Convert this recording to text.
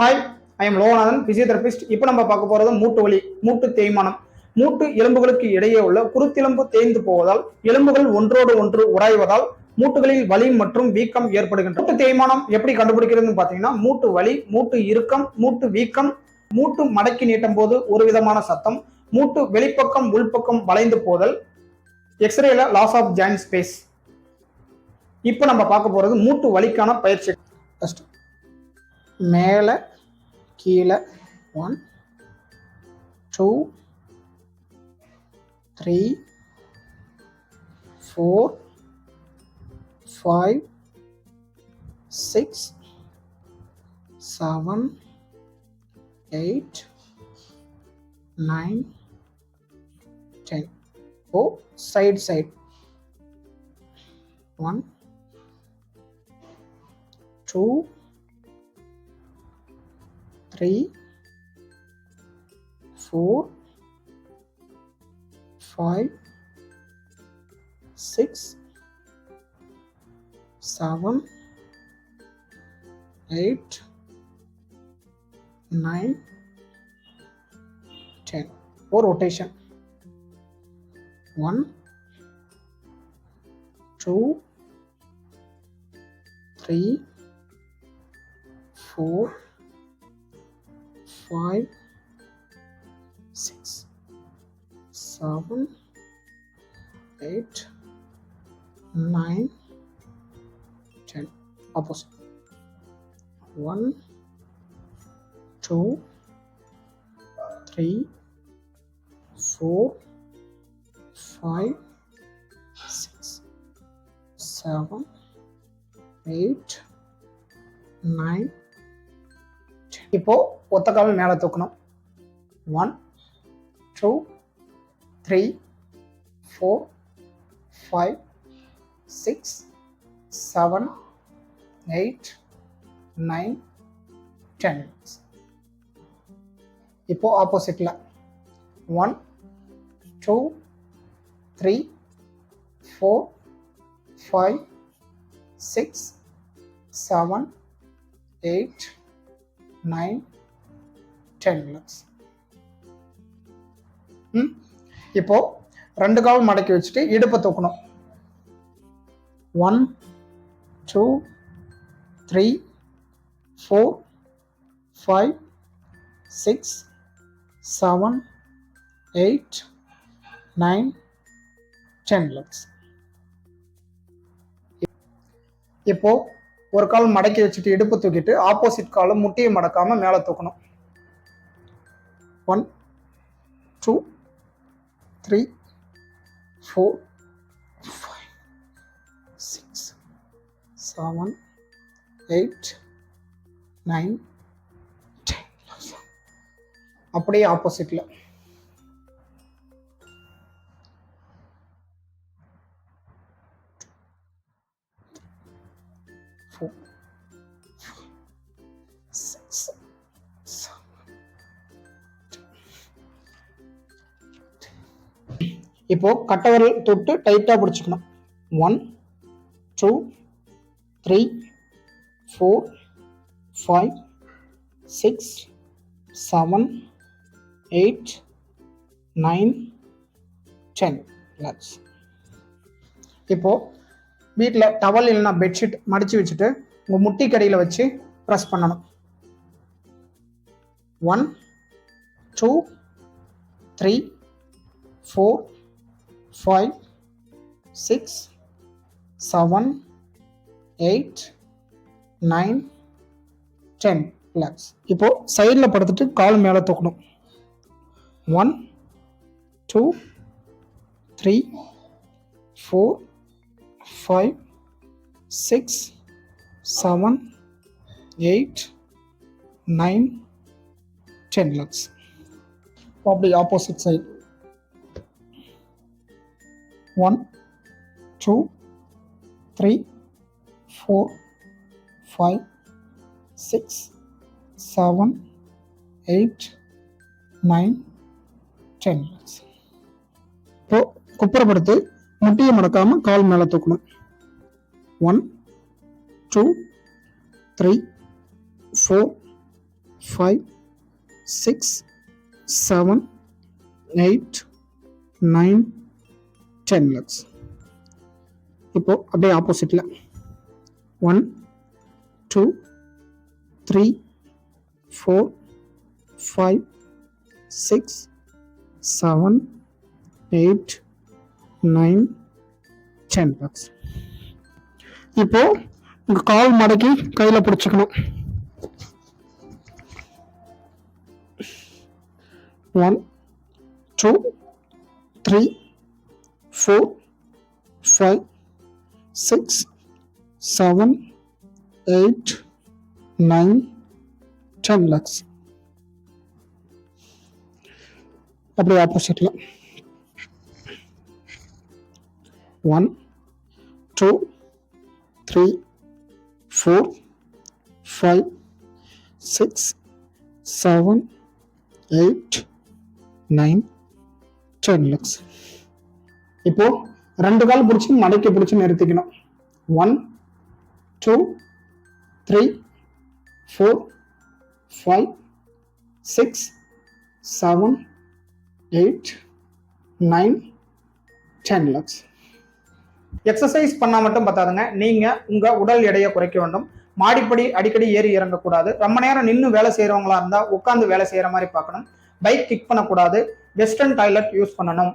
Hi, I am Loganathan, physiotherapist. இப்போ நம்ம பார்க்க போறது மூட்டு வலி, மூட்டு தேய்மானம். மூட்டு எலும்புகளுக்கு இடையே உள்ள குருத்தெலும்பு தேய்ந்து போவதால் எலும்புகள் ஒன்றோடு ஒன்று உராய்வதால் மூட்டுகளில் வலி மற்றும் வீக்கம் ஏற்படுகின்றன. மூட்டு தேய்மானம் எப்படி கண்டுபிடிக்கிறதுன்னு பாத்தீங்கன்னா, மூட்டு வலி, மூட்டு இறுக்கம், மூட்டு வீக்கம், மூட்டு மடக்கி நீட்டும் போது ஒரு விதமான சத்தம், மூட்டு வெளிப்பக்கம் உள்பக்கம் வளைந்து போதல், எக்ஸ்ரேல லாஸ் ஆஃப் ஜாயிண்ட் ஸ்பேஸ். இப்போ நம்ம பார்க்க போறது மூட்டு வலிக்கான பயிற்சி. ஃபர்ஸ்ட் மேலே கீழே 1 2 3 4 5 6 7 8 9 10. ஓ சைடு 1 2 3 4 5 6 7 8 9 10. Or rotation 1 2 3 4 5 6 7 8 9 10. Opposite 1 2 3 4 5 6 7 8 9. இப்போ ஒத்த கால் மேலே தூக்கணும். 1 2 3 4 5 6 7 8 9 10. இப்போ ஆப்போசிட்ல 1 2 3 4 5 6 7 8 9 10 minutes. இப்போ ரெண்டு கால் மடக்கி வச்சுட்டு இடுப்பை தூக்கணும். 1 2 3 4 5 6 7 8 9 10 minutes. இப்போ ஒரு கால் மடக்கி வச்சுட்டு இடுப்பு தூக்கிட்டு ஆப்போசிட் காலம் முட்டியை மடக்காம மேலே தூக்கணும். 1 2 3 4 5 6 7 8 9 10. அப்படியே ஆப்போசிட்ல 4 6 7. இப்போ கட்டவரல் தொட்டு டைட்டா பிடிச்சுக்கணும். 1 2 3 4 5 6 7 8 9 10. லட்ஸ். இப்போ வீட்டில் டவல் இல்லைன்னா பெட்ஷீட் மடிச்சு வச்சுட்டு உங்கள் முட்டி கடையில் வச்சு ப்ரெஸ் பண்ணணும். 1 2 3 4 5 6 7 8 9 10. ரிலாக்ஸ். இப்போ சைடில் படுத்துட்டு கால் மேலே தூக்கணும். 1 2 3 4 5 6 7 8 9 10. ரிலாக்ஸ். அப்படி ஆப்போசிட் சைடு 1 2 3 4 5 6 7 8 9 10. இப்போ குப்புறப்படுத்து முட்டியை மடக்காம கால் மேலே தூக்கணும். 1 2 3 4 5 6 7 8 9 10 lakhs. இப்போ அப்படியே ஆப்போசிட்ல 1 2 3 4 5 6 7 8 9 10 lakhs. இப்போ உங்க கால் மடக்கி கையில பிடிச்சுக்கணும். 1 2 3 4 5 6 7 8 9 10 lakhs. அப்படியே ஆப்போசிட்ல 1 2 3 4 5 6 7 8 9 10 lakhs. இப்போ ரெண்டு கால் பிடிச்சி மடக்கி பிடிச்சி நிறுத்திக்கணும். 1 2 3 4 5 6 7 8 9 10 lakhs. எக்ஸசைஸ் பண்ணா மட்டும் பத்தாதுங்க, நீங்க உங்க உடல் எடையை குறைக்க வேண்டும். மாடிப்படி அடிக்கடி ஏறி இறங்கக்கூடாது. ரொம்ப நேரம் நின்று வேலை செய்யறவங்களா இருந்தா உட்காந்து வேலை செய்யற மாதிரி பார்க்கணும். பைக் கிக் பண்ணக்கூடாது. வெஸ்டர்ன் டாய்லெட் யூஸ் பண்ணணும்.